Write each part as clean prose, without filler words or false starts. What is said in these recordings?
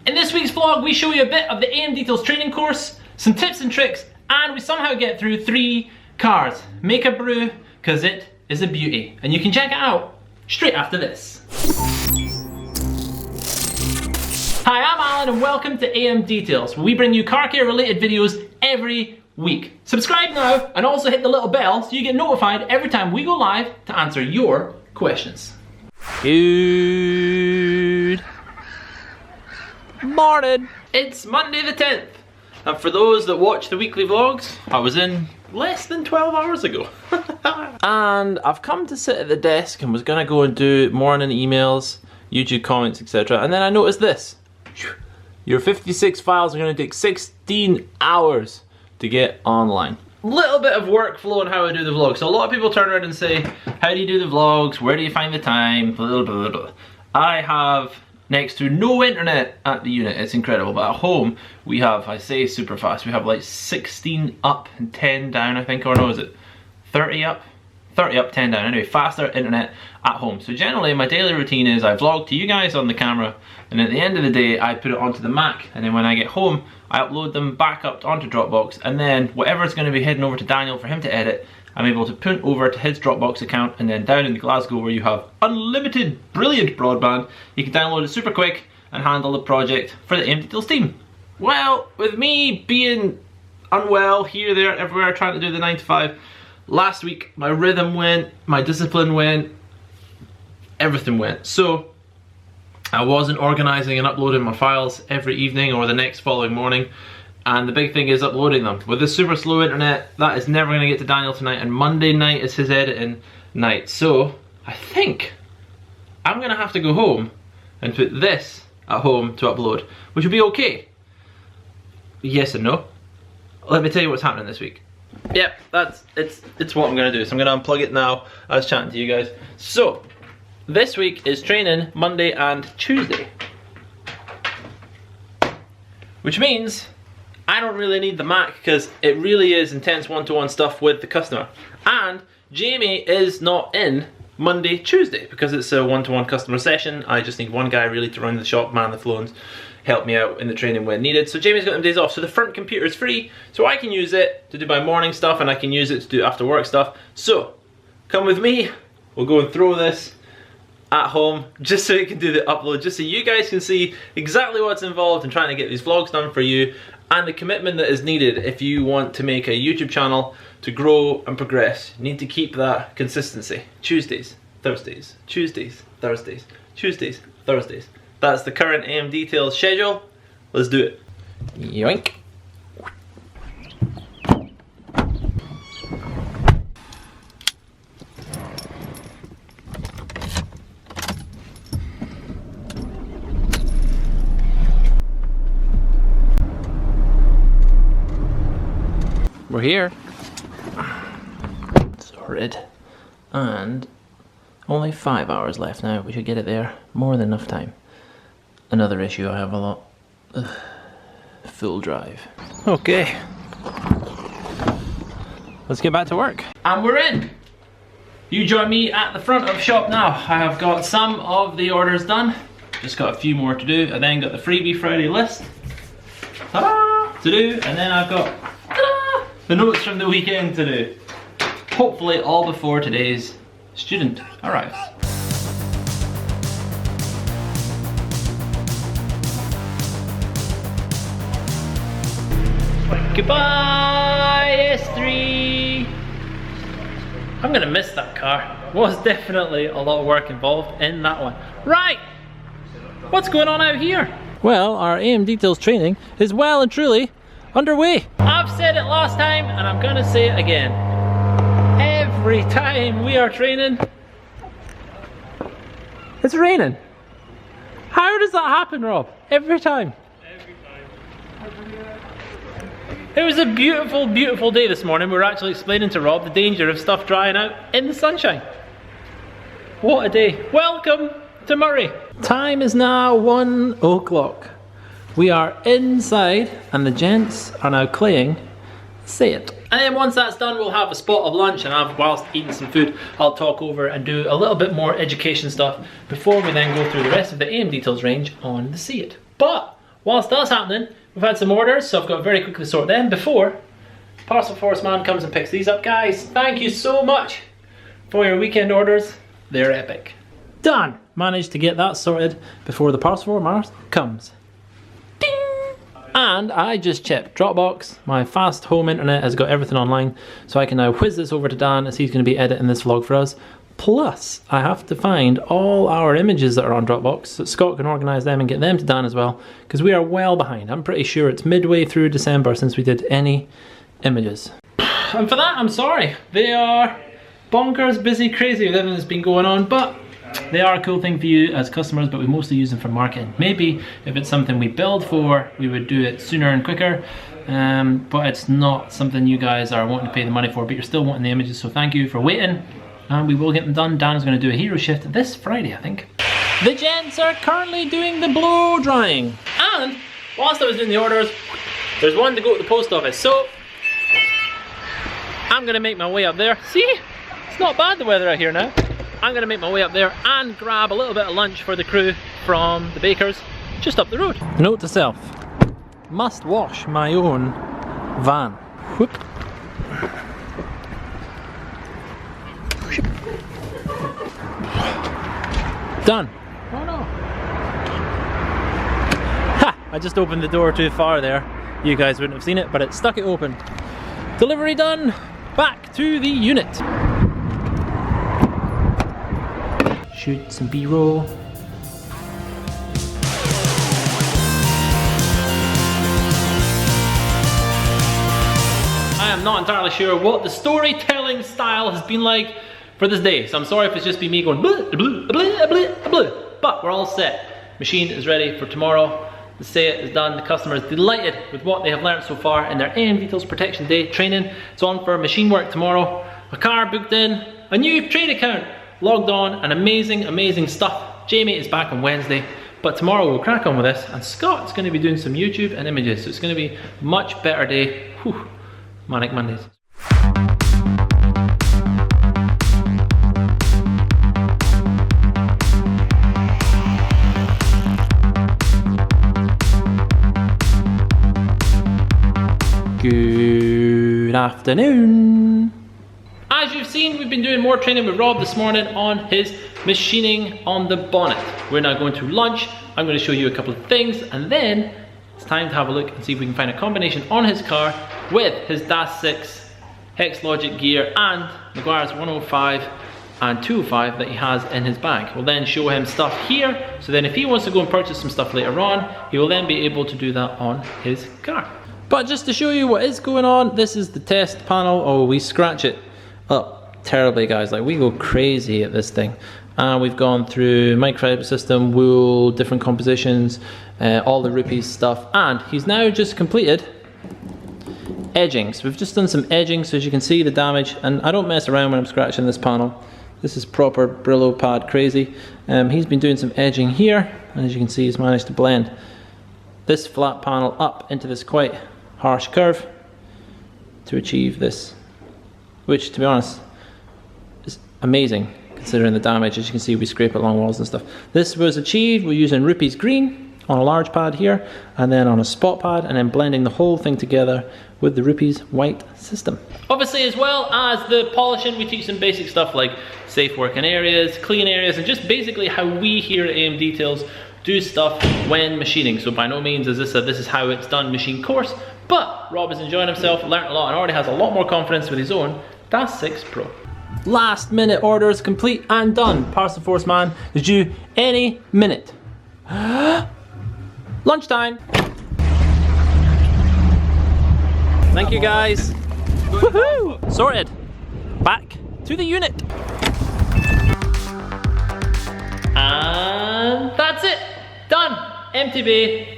In this week's vlog, we show you a bit of the AMDetails training course, some tips and tricks, and we somehow get through 3 cars. Make a brew, cause it is a beauty. And you can check it out straight after this. Hi, I'm Alan and welcome to AMDetails, where we bring you car care related videos every week. Subscribe now and also hit the little bell so you get notified every time we go live to answer your questions. Good morning. It's Monday the 10th. And for those that watch the weekly vlogs, I was in less than 12 hours ago. And I've come to sit at the desk and was gonna go and do morning emails, YouTube comments, etc. And then I noticed this. Your 56 files are gonna take 16 hours to get online. Little bit of workflow on how I do the vlogs. So a lot of people turn around and say, how do you do the vlogs? Where do you find the time? Blah, blah, blah. I have next to no internet at the unit. It's incredible. But at home, we have, I say super fast, we have like 16 up and 10 down, I think, or no, is it 30 up? 30 up, 10 down. Anyway, faster internet at home. So generally, my daily routine is I vlog to you guys on the camera, and at the end of the day, I put it onto the Mac, and then when I get home, I upload them back up onto Dropbox, and then whatever's going to be heading over to Daniel for him to edit, I'm able to punt over to his Dropbox account, and then down in Glasgow where you have unlimited, brilliant broadband, you can download it super quick and handle the project for the AMDetails team. Well, with me being unwell here, there, everywhere, trying to do the 9 to 5, last week my rhythm went, my discipline went, everything went. So I wasn't organising and uploading my files every evening or the next following morning, and the big thing is uploading them. With this super slow internet, that is never going to get to Daniel tonight, and Monday night is his editing night. So I think I'm going to have to go home and put this at home to upload, which will be okay. Yes and no. Let me tell you what's happening this week. Yep, it's what I'm going to do. So I'm going to unplug it now. I was chatting to you guys. So this week is training Monday and Tuesday, which means I don't really need the Mac because it really is intense one-to-one stuff with the customer. And Jamie is not in Monday, Tuesday because it's a one-to-one customer session. I just need one guy really to run the shop, man the phones, help me out in the training when needed. So Jamie's got them days off. So the front computer is free, so I can use it to do my morning stuff and I can use it to do after work stuff. So come with me, we'll go and throw this at home just so you can do the upload, just so you guys can see exactly what's involved in trying to get these vlogs done for you and the commitment that is needed if you want to make a YouTube channel to grow and progress. You need to keep that consistency. Tuesdays, Thursdays, Tuesdays, Thursdays, Tuesdays, Thursdays. That's the current AMDetails schedule. Let's do it. Yoink. We're here. Sorted. And only 5 hours left now. We should get it there. More than enough time. Another issue I have a lot. Ugh. Full drive. Okay. Let's get back to work. And we're in. You join me at the front of shop now. I have got some of the orders done. Just got a few more to do. I then got the Freebie Friday list. Ta-da! To do. And then I've got the notes from the weekend to do. Hopefully all before today's student arrives. Goodbye, S3! I'm gonna miss that car. Was definitely a lot of work involved in that one. Right! What's going on out here? Well, our AMDetails training is well and truly underway. I've said it last time and I'm gonna say it again. Every time we are training, it's raining. How does that happen, Rob? Every time. It was a beautiful, beautiful day this morning. We were actually explaining to Rob the danger of stuff drying out in the sunshine. What a day. Welcome to Murray. Time is now 1 o'clock. We are inside and the gents are now claying Say It. And then once that's done, we'll have a spot of lunch, and whilst eating some food, I'll talk over and do a little bit more education stuff before we then go through the rest of the AMDetails range on the See It. But whilst that's happening, we've had some orders, so I've got to very quickly sort them before Parcel Force man comes and picks these up. Guys, thank you so much for your weekend orders. They're epic. Done! Managed to get that sorted before the Parcel Force man comes. Ding! And I just checked Dropbox. My fast home internet has got everything online, so I can now whiz this over to Dan as he's going to be editing this vlog for us. Plus, I have to find all our images that are on Dropbox so Scott can organise them and get them to Dan as well, because we are well behind. I'm pretty sure it's midway through December since we did any images. And for that, I'm sorry. They are bonkers, busy, crazy with everything that's been going on, but they are a cool thing for you as customers, but we mostly use them for marketing. Maybe if it's something we build for, we would do it sooner and quicker, but it's not something you guys are wanting to pay the money for, but you're still wanting the images, so thank you for waiting. And we will get them done. Dan is going to do a hero shift this Friday, I think. The gents are currently doing the blow drying. And whilst I was doing the orders, there's one to go to the post office. So I'm going to make my way up there. See, it's not bad the weather out here now. I'm going to make my way up there and grab a little bit of lunch for the crew from the bakers just up the road. Note to self, must wash my own van. Whoop. Done. Oh no. Ha! I just opened the door too far there. You guys wouldn't have seen it, but it stuck it open. Delivery done. Back to the unit. Shoot some B-roll. I am not entirely sure what the storytelling style has been like for this day, so I'm sorry if it's just been me going blah, blah, blah, blah, blah, but we're all set. Machine is ready for tomorrow. The set is done. The customer is delighted with what they have learned so far in their AMDetails Protection Day training. It's on for machine work tomorrow. A car booked in, a new trade account logged on, and amazing stuff. Jamie is back on Wednesday, but tomorrow we'll crack on with this, and Scott's going to be doing some YouTube and images, so it's going to be a much better day. Whew. Manic Mondays. Good afternoon. As you've seen, we've been doing more training with Rob this morning on his machining on the bonnet. We're now going to lunch. I'm going to show you a couple of things, and then it's time to have a look and see if we can find a combination on his car with his DAS 6 Hex Logic gear and Maguire's 105 and 205 that he has in his bag. We'll then show him stuff here, so then if he wants to go and purchase some stuff later on, he will then be able to do that on his car. But just to show you what is going on, this is the test panel. Oh, we scratch it up terribly, guys. Like, we go crazy at this thing. We've gone through microfiber system, wool, different compositions, all the rupees stuff, and he's now just completed edging. So we've just done some edging, so as you can see the damage, and I don't mess around when I'm scratching this panel. This is proper Brillo pad crazy. He's been doing some edging here, and as you can see, he's managed to blend this flat panel up into this quite harsh curve to achieve this, which, to be honest, is amazing considering the damage. As you can see, we scrape it along walls and stuff. This was achieved, we're using rupees green on a large pad here, and then on a spot pad, and then blending the whole thing together with the rupees white system. Obviously, as well as the polishing, we teach some basic stuff like safe working areas, clean areas, and just basically how we here at AMDetails do stuff when machining. So by no means is this a this is how it's done machine course, but Rob is enjoying himself, learned a lot, and already has a lot more confidence with his own DAS 6 Pro. Last minute orders complete and done. Parcel Force man is due any minute. Lunchtime. Thank you, guys. Woohoo! Sorted. Back to the unit. And that's it. Done. Empty bay.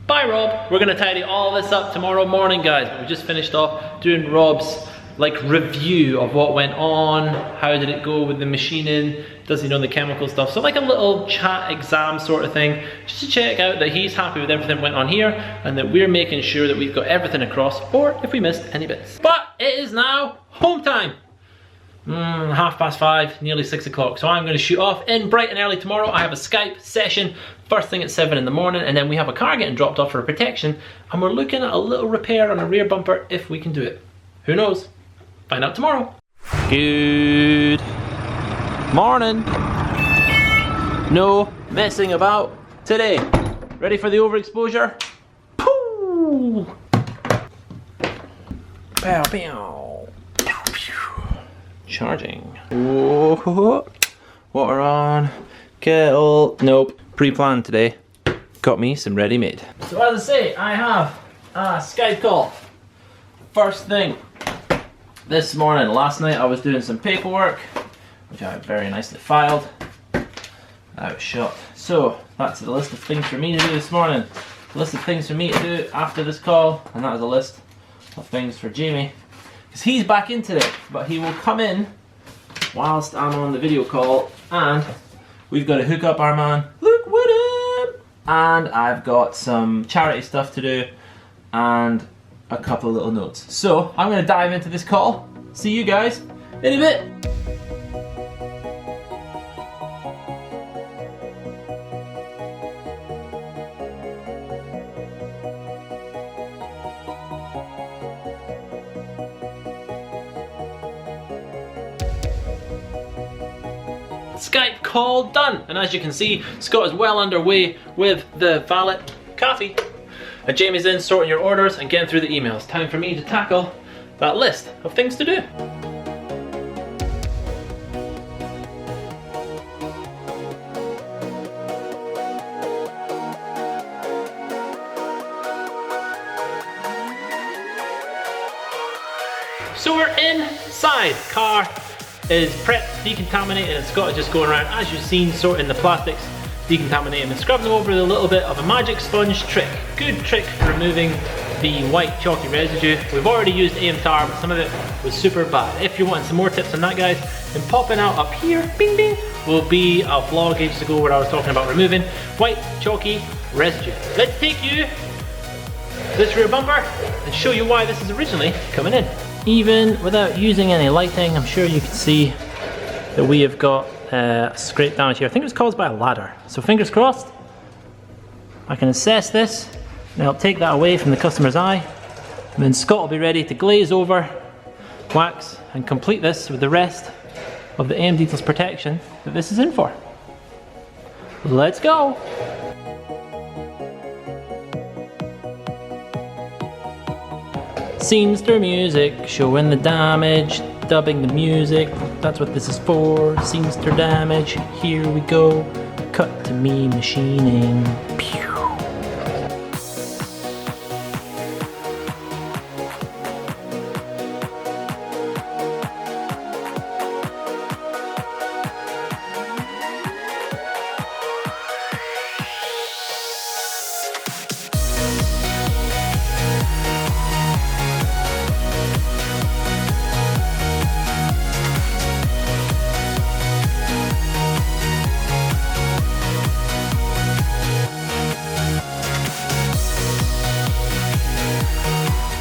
Bye, Rob. We're gonna tidy all this up tomorrow morning, guys. But we just finished off doing Rob's review of what went on, how did it go with the machining, does he know the chemical stuff, so like a little chat exam sort of thing, just to check out that he's happy with everything that went on here, and that we're making sure that we've got everything across, or if we missed any bits. But it is now home time. 5:30, nearly 6 o'clock, so I'm going to shoot off in bright and early tomorrow. I have a Skype session first thing at 7 in the morning, and then we have a car getting dropped off for protection, and we're looking at a little repair on the rear bumper if we can do it. Who knows? Find out tomorrow. Good morning. No messing about today. Ready for the overexposure? Pooh! Pow, pow. Pew, pew. Charging. Whoa. Water on. Kettle. Nope. Pre-planned today. Got me some ready-made. So as I say, I have a Skype call. First thing this morning. Last night I was doing some paperwork, which I very nicely filed. I was shot. So that's the list of things for me to do this morning. A list of things for me to do after this call, and that is a list of things for Jamie, because he's back in today, but he will come in whilst I'm on the video call, and we've got to hook up our man Luke Woodham, and I've got some charity stuff to do and a couple of little notes. So I'm going to dive into this call. See you guys in a bit. Skype call done, and as you can see, Scott is well underway with the valet coffee, and Jamie's in sorting your orders and getting through the emails. Time for me to tackle that list of things to do. So we're inside. Car is prepped, decontaminated, and Scott is just going around, as you've seen, sorting the plastics, decontaminating and scrubbing them over with a little bit of a magic sponge trick. Good trick for removing the white chalky residue. We've already used AMTAR, but some of it was super bad. If you're wanting some more tips on that, guys, then popping out up here, bing bing, will be a vlog ages ago where I was talking about removing white chalky residue. Let's take you to this rear bumper and show you why this is originally coming in. Even without using any lighting, I'm sure you can see that we have got a scrape damage here. I think it was caused by a ladder. So fingers crossed, I can assess this and I'll take that away from the customer's eye. And then Scott will be ready to glaze over, wax, and complete this with the rest of the AMDetails protection that this is in for. Let's go! Scenes through music, showing the damage, dubbing the music, that's what this is for. Scenes through damage, here we go. Cut to me machining. Pew.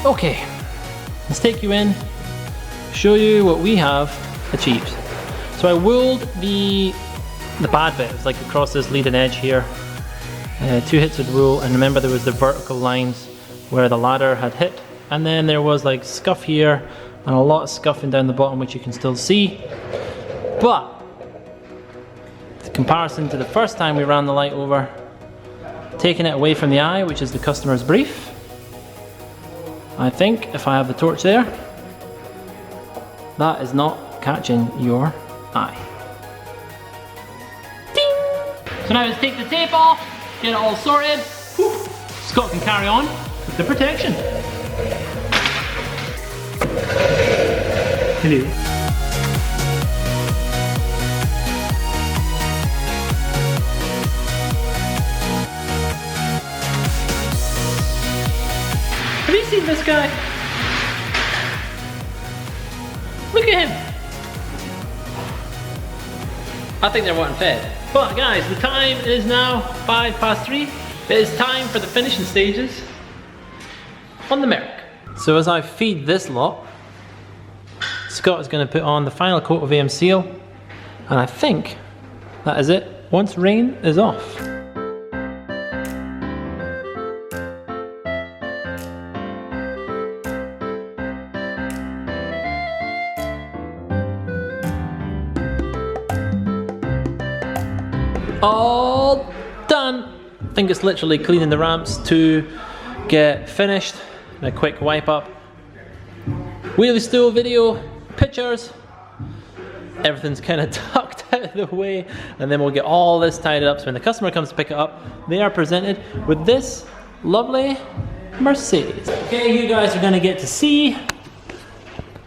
Okay, let's take you in, show you what we have achieved. So I wooled the bad bit. It was like across this leading edge here. 2 hits with wool, and remember there was the vertical lines where the ladder had hit, and then there was like scuff here and a lot of scuffing down the bottom, which you can still see. But in comparison to the first time we ran the light over, taking it away from the eye, which is the customer's brief, I think if I have the torch there, that is not catching your eye. Ding! So now let's take the tape off, get it all sorted. Whew. Scott can carry on with the protection. Hello. Have you seen this guy? Look at him. I think they're wanting fed. But guys, the time is now 3:05. It is time for the finishing stages on the Merrick. So as I feed this lot, Scott is going to put on the final coat of AM Seal, and I think that is it once rain is off. all done. I think it's literally cleaning the ramps to get finished. A quick wipe up. Wheelie stool video, pictures. Everything's kind of tucked out of the way, and then we'll get all this tied up so when the customer comes to pick it up, they are presented with this lovely Mercedes. Okay, you guys are gonna get to see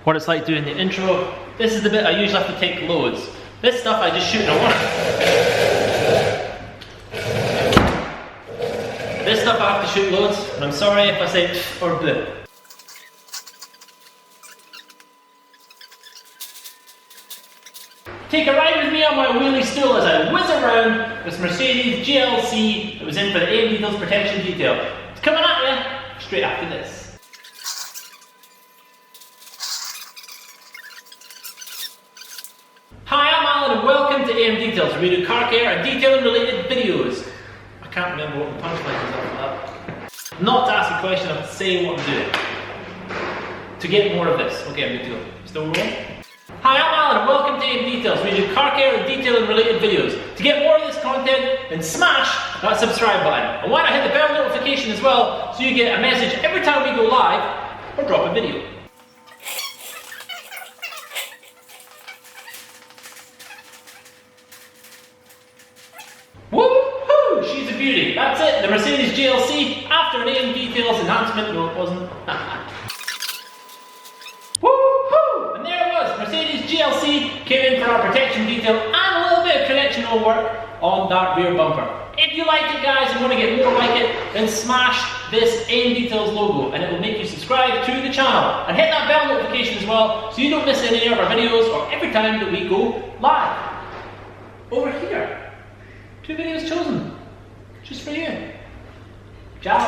what it's like doing the intro. This is the bit I usually have to take loads. This stuff I just shoot in a one. This stuff I have to shoot loads, and I'm sorry if I say pff or blip. Take a ride with me on my wheelie stool as I whiz around this Mercedes GLC that was in for the AMDetails protection detail. It's coming at you straight after this. Hi, I'm Alan and welcome to AMDetails, where we do car care and detailing related videos. I can't remember what the punchline is after that. Not to ask a question, I'm saying what I'm doing. To get more of this. Okay, I'm good to go. Still rolling? Hi, I'm Alan and welcome to AMDetails, where we do car care and detailing related videos. To get more of this content, then smash that subscribe button. And why not hit the bell notification as well, so you get a message every time we go live or drop a video. Woohoo! She's a beauty. That's it, the Mercedes GLC after an AMDetails enhancement. No, it wasn't. Woohoo! And there it was, Mercedes GLC came in for our protection detail and a little bit of connectional work on that rear bumper. If you like it, guys, and want to get more like it, then smash this AMDetails logo and it will make you subscribe to the channel. And hit that bell notification as well so you don't miss any of our videos or every time that we go live. Over here. 2 videos chosen, just for you. Ciao.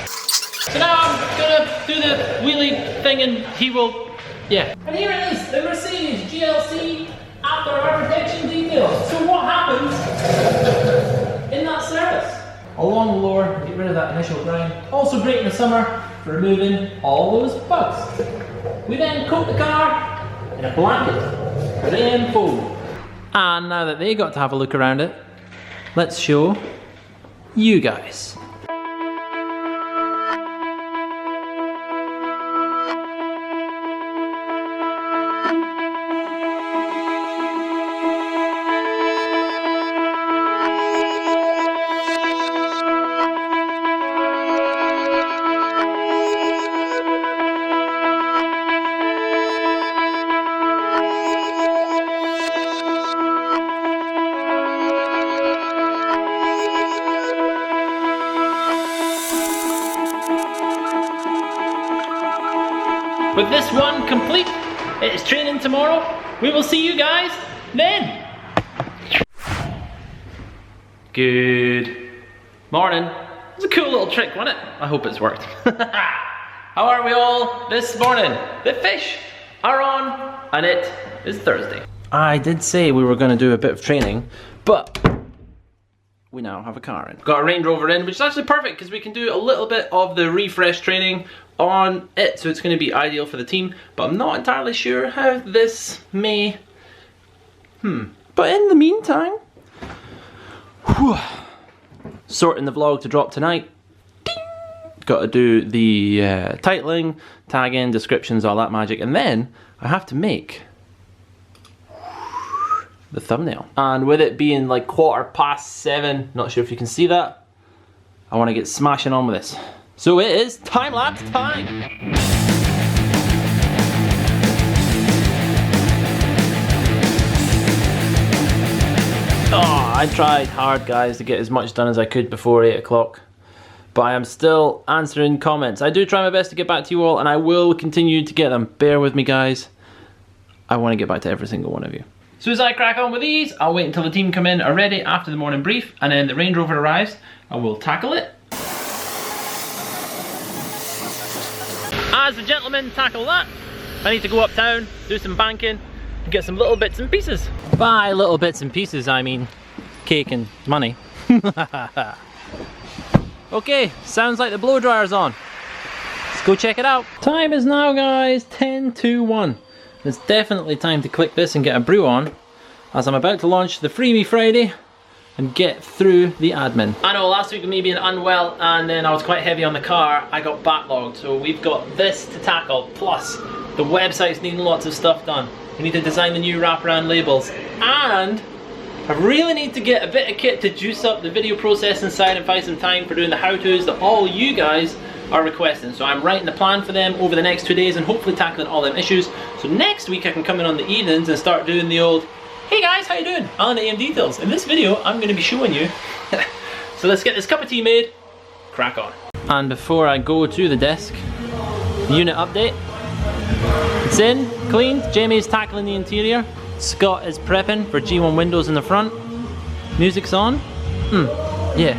So now I'm gonna do the wheelie thing and he will, yeah. And here it is, the Mercedes GLC after our protection details. So what happens in that service? Along the lower, get rid of that initial grind. Also great in the summer for removing all those bugs. We then coat the car in a blanket, then foam. And now that they got to have a look around it, let's show you guys. With this one complete, it is training tomorrow. We will see you guys then. Good morning. It was a cool little trick, wasn't it? I hope it's worked. How are we all this morning? The fish are on and it is Thursday. I did say we were going to do a bit of training, but we now have a car in. Got a Range Rover in, which is actually perfect because we can do a little bit of the refresh training on it, so it's going to be ideal for the team, but I'm not entirely sure how this may, But in the meantime, sorting the vlog to drop tonight. Got to do the titling, tagging, descriptions, all that magic, and then I have to make the thumbnail. And with it being like 7:15, not sure if you can see that, I want to get smashing on with this. So it is time-lapse time! Oh, I tried hard, guys, to get as much done as I could before 8 o'clock. But I am still answering comments. I do try my best to get back to you all, and I will continue to get them. Bear with me, guys. I want to get back to every single one of you. So as I crack on with these, I'll wait until the team come in are ready after the morning brief, and then the Range Rover arrives, and we'll tackle it. As the gentlemen tackle that, I need to go uptown, do some banking, and get some little bits and pieces. By little bits and pieces, I mean cake and money. Okay, sounds like the blow dryer's on. Let's go check it out. Time is now, guys, 10 to 1. It's definitely time to click this and get a brew on, as I'm about to launch the Freebie Friday and get through the admin. I know last week with me being unwell and then I was quite heavy on the car, I got backlogged. So we've got this to tackle, plus the website's needing lots of stuff done. We need to design the new wraparound labels, and I really need to get a bit of kit to juice up the video processing side and find some time for doing the how-tos that all you guys are requesting. So I'm writing the plan for them over the next 2 days and hopefully tackling all them issues. So next week I can come in on the evenings and start doing the old, hey guys, how you doing? Alan at AMDetails. In this video, I'm going to be showing you. So let's get this cup of tea made, crack on. And before I go to the desk, unit update. It's in, cleaned, Jamie's tackling the interior, Scott is prepping for G1 windows in the front, music's on, yeah,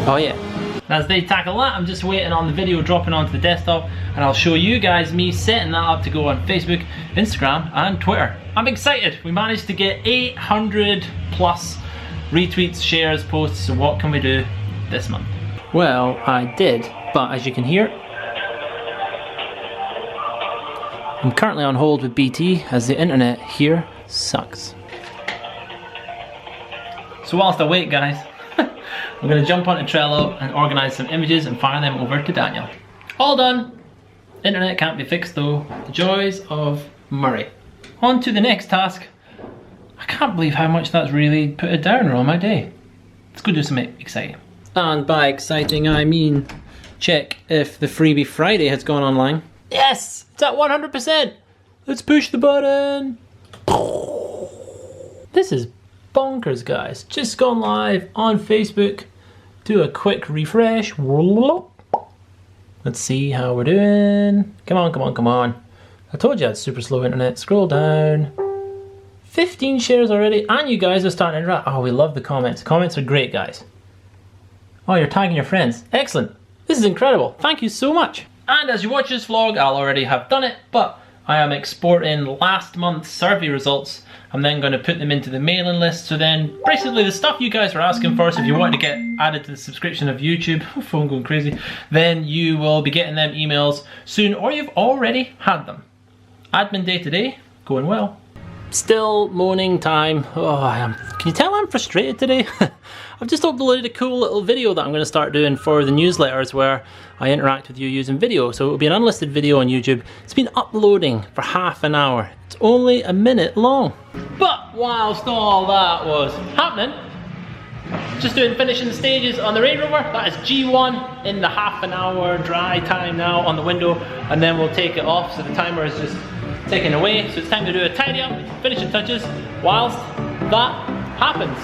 oh yeah. As they tackle that, I'm just waiting on the video dropping onto the desktop, and I'll show you guys me setting that up to go on Facebook, Instagram and Twitter. I'm excited, we managed to get 800 plus retweets, shares, posts, so what can we do this month? Well, I did, but as you can hear, I'm currently on hold with BT as the internet here sucks. So whilst I wait, guys, I'm going to jump onto Trello and organise some images and fire them over to Daniel. All done. Internet can't be fixed though. The joys of Murray. On to the next task. I can't believe how much that's really put a downer on my day. Let's go do something exciting. And by exciting I mean check if the Freebie Friday has gone online. Yes! It's at 100%! Let's push the button! This is bonkers, guys. Just gone live on Facebook. Do a quick refresh. Let's see how we're doing. Come on, come on, come on. I told you I had super slow internet. Scroll down. 15 shares already, and you guys are starting to interact. Oh, we love the comments. Comments are great, guys. Oh, you're tagging your friends. Excellent. This is incredible. Thank you so much. And as you watch this vlog, I'll already have done it, but I am exporting last month's survey results. I'm then going to put them into the mailing list. So then basically the stuff you guys were asking for, so if you want to get added to the subscription of YouTube, phone going crazy, then you will be getting them emails soon, or you've already had them. Admin day today, going well. Still moaning time. Oh, can you tell I'm frustrated today? I've just uploaded a cool little video that I'm going to start doing for the newsletters where I interact with you using video. So it'll be an unlisted video on YouTube. It's been uploading for half an hour. It's only a minute long. But whilst all that was happening, just finishing the stages on the Range Rover. That is G1 in the half an hour dry time now on the window, and then we'll take it off. So the timer is just taken away. So it's time to do a tidy up, finishing touches whilst that happens.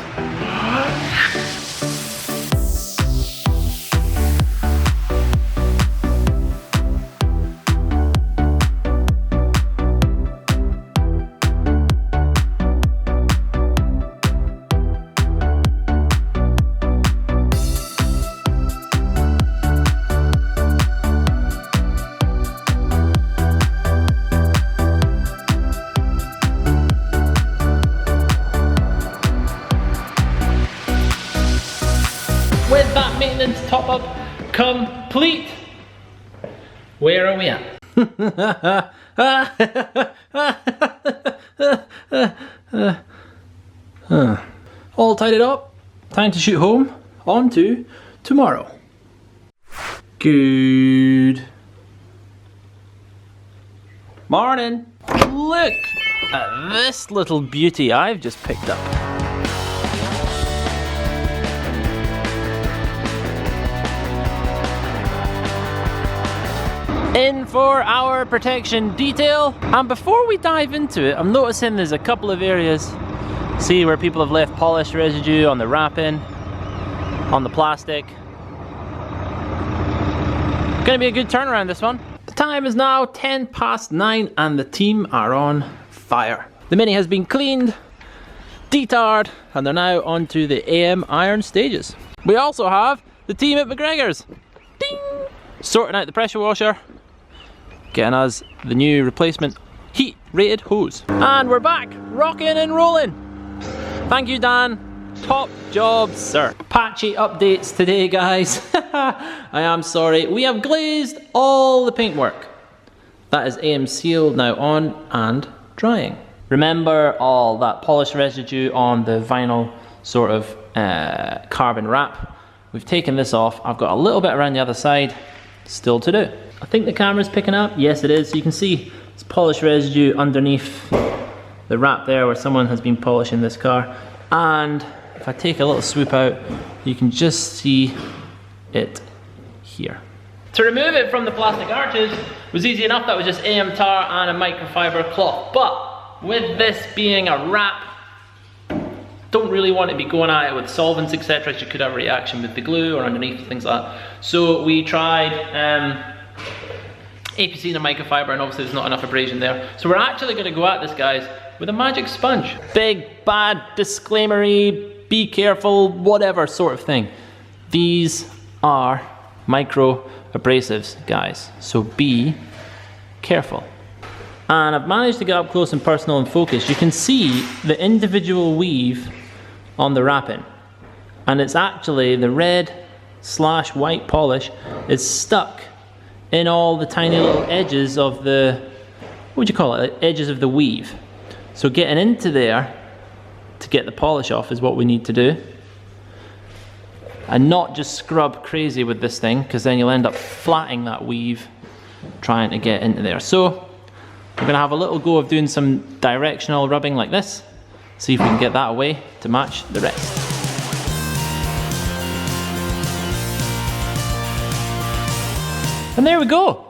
With that maintenance top up complete, where are we at? All tidied up, time to shoot home, on to tomorrow. Good morning. Look at this little beauty I've just picked up. In for our protection detail, and before we dive into it, I'm noticing there's a couple of areas, see, where people have left polish residue on the wrapping, on the plastic. Gonna be a good turnaround, this one. The time is now 9:10 and the team are on fire. The Mini has been cleaned, detarred, and they're now onto the AM iron stages. We also have the team at McGregor's. Ding! Sorting out the pressure washer, getting us the new replacement heat rated hose. And we're back, rocking and rolling. Thank you, Dan. Top job, sir. Patchy updates today, guys. I am sorry. We have glazed all the paintwork. That is AM sealed now on and drying. Remember all that polish residue on the vinyl sort of carbon wrap. We've taken this off. I've got a little bit around the other side still to do. I think the camera's picking up. Yes, it is. So you can see it's polish residue underneath the wrap there where someone has been polishing this car. And if I take a little swoop out, you can just see it here. To remove it from the plastic arches was easy enough. That was just AM tar and a microfiber cloth. But with this being a wrap, don't really want to be going at it with solvents, etc. You could have a reaction with the glue or underneath, things like that. So we tried APC and a microfiber, and obviously there's not enough abrasion there. So we're actually going to go at this, guys, with a magic sponge. Big, bad, disclaimery, be careful, whatever sort of thing. These are micro abrasives, guys, so be careful. And I've managed to get up close and personal and focus. You can see the individual weave on the wrapping, and it's actually the red/white polish is stuck in all the tiny little edges of the, what would you call it, edges of the weave. So getting into there to get the polish off is what we need to do, and not just scrub crazy with this thing, because then you'll end up flattening that weave trying to get into there. So we're going to have a little go of doing some directional rubbing like this, see if we can get that away to match the rest. And there we go.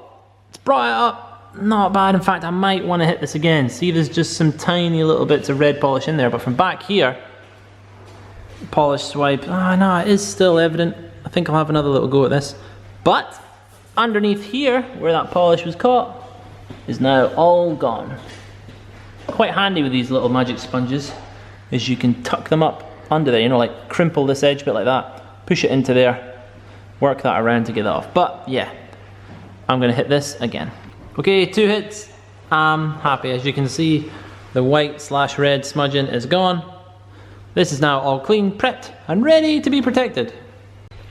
It's brought it up, not bad. In fact, I might want to hit this again. See, there's just some tiny little bits of red polish in there, but from back here, polish swipe, no, it is still evident. I think I'll have another little go at this. But underneath here, where that polish was caught, is now all gone. Quite handy with these little magic sponges is you can tuck them up under there, you know, like crimple this edge bit like that, push it into there, work that around to get that off. But yeah, I'm gonna hit this again. Okay, 2 hits, I'm happy. As you can see, the white/red smudging is gone. This is now all clean, prepped, and ready to be protected.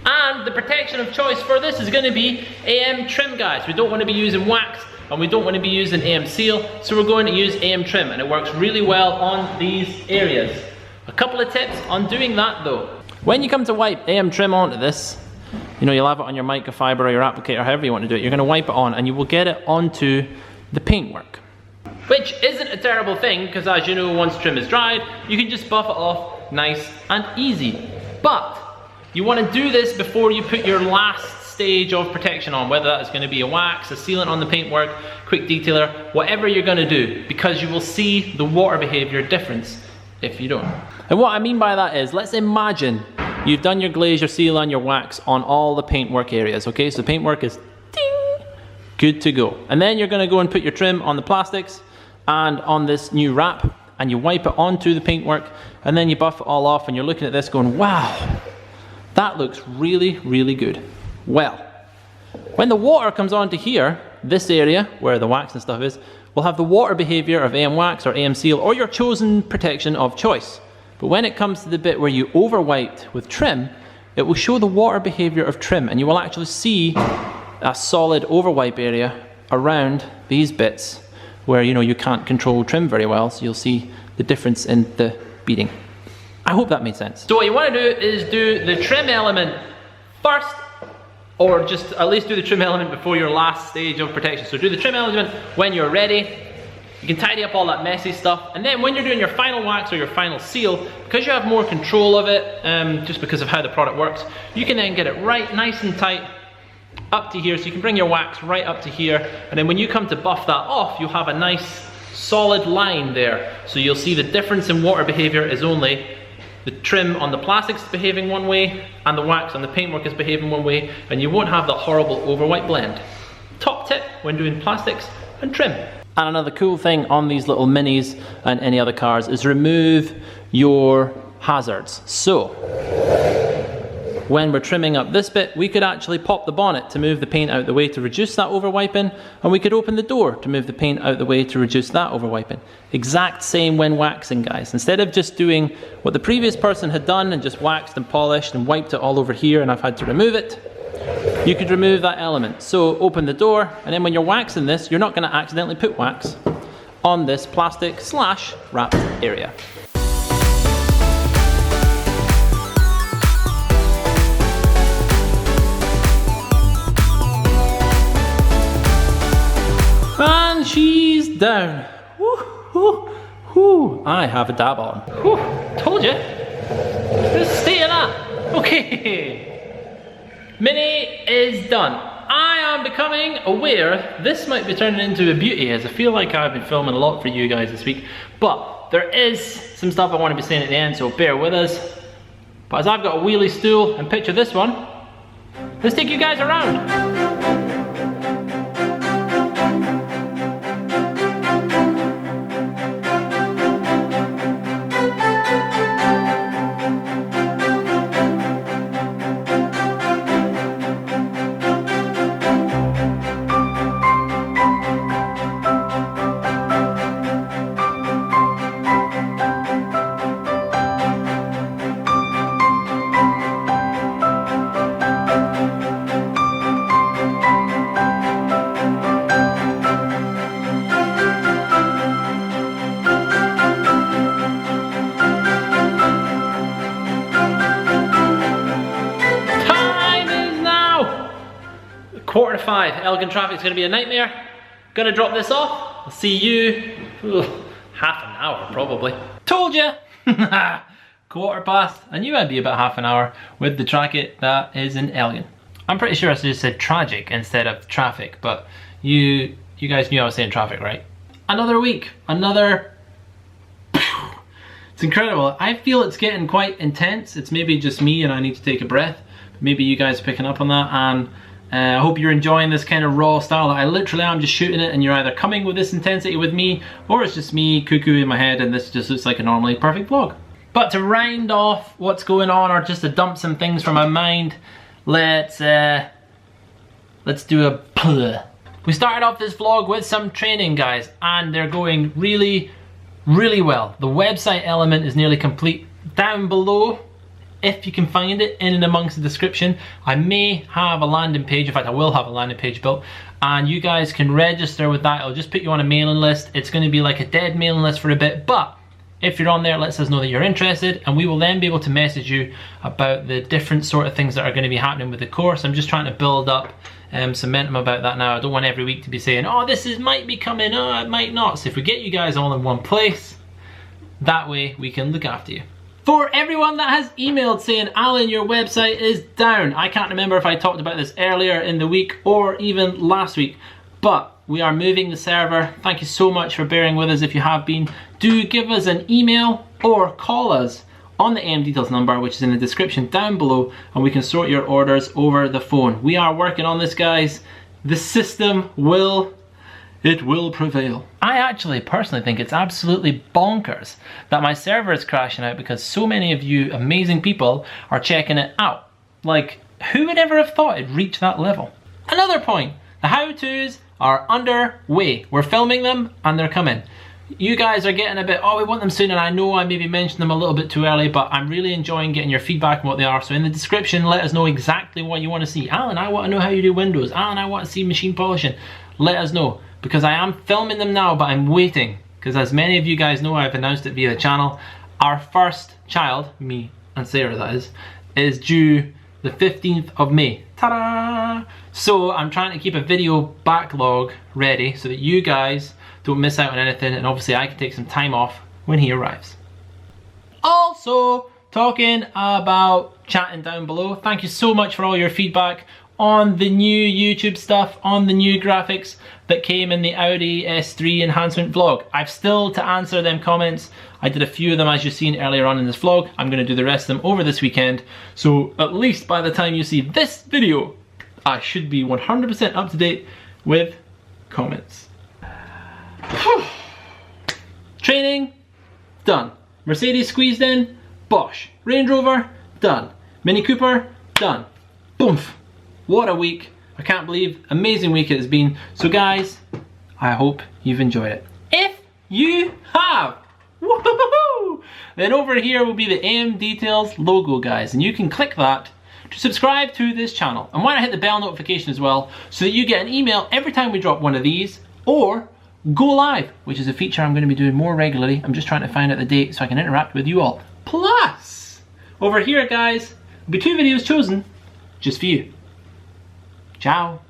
And the protection of choice for this is gonna be AM trim, guys. We don't wanna be using wax, and we don't want to be using AM seal, so we're going to use AM trim, and it works really well on these areas. A couple of tips on doing that though. When you come to wipe AM trim onto this, you know, you'll have it on your microfiber or your applicator, however you want to do it. You're going to wipe it on, and you will get it onto the paintwork. Which isn't a terrible thing, because as you know, once trim is dried, you can just buff it off nice and easy. But you want to do this before you put your last stage of protection on, whether that is going to be a wax, a sealant on the paintwork, quick detailer, whatever you're going to do, because you will see the water behavior difference if you don't. And what I mean by that is, let's imagine you've done your glaze, your seal, and your wax on all the paintwork areas, okay? So the paintwork is ding, good to go. And then you're going to go and put your trim on the plastics and on this new wrap, and you wipe it onto the paintwork, and then you buff it all off, and you're looking at this going, wow, that looks really, really good. Well, when the water comes onto here, this area where the wax and stuff is, will have the water behavior of AM wax or AM seal or your chosen protection of choice. But when it comes to the bit where you over wiped with trim, it will show the water behavior of trim, and you will actually see a solid over wipe area around these bits where, you know, you can't control trim very well, so you'll see the difference in the beading. I hope that made sense. So what you want to do is do the trim element first, or just at least do the trim element before your last stage of protection. So do the trim element when you're ready. You can tidy up all that messy stuff, and then when you're doing your final wax or your final seal, because you have more control of it, just because of how the product works, you can then get it right nice and tight up to here, so you can bring your wax right up to here, and then when you come to buff that off, you'll have a nice solid line there. So you'll see the difference in water behavior is only the trim on the plastics is behaving one way, and the wax on the paintwork is behaving one way, and you won't have the horrible over-white blend. Top tip when doing plastics and trim. And another cool thing on these little minis and any other cars is remove your hazards. So, when we're trimming up this bit, we could actually pop the bonnet to move the paint out the way to reduce that over-wiping, and we could open the door to move the paint out the way to reduce that over-wiping. Exact same when waxing, guys. Instead of just doing what the previous person had done and just waxed and polished and wiped it all over here and I've had to remove it, you could remove that element. So open the door, and then when you're waxing this, you're not going to accidentally put wax on this plastic/wrapped area. skis down. Woo, woo, woo. I have a dab on. Woo, told you. Just stay in that. Okay. Mini is done. I am becoming aware this might be turning into a beauty, as I feel like I've been filming a lot for you guys this week, but there is some stuff I want to be saying at the end, so bear with us. But as I've got a wheelie stool, and picture this one, let's take you guys around. Quarter to 5, Elgin traffic's gonna be a nightmare. Gonna drop this off. I'll see you, half an hour probably. Told ya! Quarter past. I knew I'd be about half an hour with the traffic that is in Elgin. I'm pretty sure I just said tragic instead of traffic, but you guys knew I was saying traffic, right? Another week, another... It's incredible. I feel it's getting quite intense. It's maybe just me and I need to take a breath. Maybe you guys are picking up on that, and I hope you're enjoying this kind of raw style that I literally am just shooting it, and you're either coming with this intensity with me, or it's just me cuckoo in my head and this just looks like a normally perfect vlog. But to round off what's going on, or just to dump some things from my mind, let's do a plur. We started off this vlog with some training, guys, and they're going really, really well. The website element is nearly complete. Down below, if you can find it, in and amongst the description, I may have a landing page. In fact, I will have a landing page built, and you guys can register with that. It'll just put you on a mailing list. It's going to be like a dead mailing list for a bit, but if you're on there, it lets us know that you're interested, and we will then be able to message you about the different sort of things that are going to be happening with the course. I'm just trying to build up some momentum about that now. I don't want every week to be saying, oh, this might be coming, oh, it might not. So if we get you guys all in one place, that way we can look after you. For everyone that has emailed saying, Alan, your website is down. I can't remember if I talked about this earlier in the week or even last week, but we are moving the server. Thank you so much for bearing with us if you have been. Do give us an email or call us on the AMDetails number, which is in the description down below, and we can sort your orders over the phone. We are working on this, guys. The system will prevail. I actually personally think it's absolutely bonkers that my server is crashing out because so many of you amazing people are checking it out. Like, who would ever have thought it'd reach that level? Another point, the how-tos are underway. We're filming them and they're coming. You guys are getting a bit, oh, we want them soon, and I know I maybe mentioned them a little bit too early, but I'm really enjoying getting your feedback on what they are. So in the description, let us know exactly what you want to see. Alan, I want to know how you do windows. Alan, I want to see machine polishing. Let us know, because I am filming them now, but I'm waiting, because as many of you guys know, I've announced it via the channel, our first child, me and Sarah that is due the 15th of May. Ta-da! So I'm trying to keep a video backlog ready so that you guys don't miss out on anything, and obviously I can take some time off when he arrives. Also, talking about chatting down below, thank you so much for all your feedback on the new YouTube stuff, on the new graphics that came in the Audi S3 enhancement vlog. I've still to answer them comments. I did a few of them as you've seen earlier on in this vlog. I'm going to do the rest of them over this weekend. So at least by the time you see this video, I should be 100% up to date with comments. Training, done. Mercedes squeezed in, Bosch. Range Rover, done. Mini Cooper, done. Boomf. What a week. I can't believe, amazing week it has been. So guys, I hope you've enjoyed it. If you have, woohoo, then over here will be the AMDetails logo, guys, and you can click that to subscribe to this channel. And why not hit the bell notification as well, so that you get an email every time we drop one of these, or go live, which is a feature I'm going to be doing more regularly. I'm just trying to find out the date so I can interact with you all. Plus, over here, guys, will be 2 videos chosen just for you. Ciao.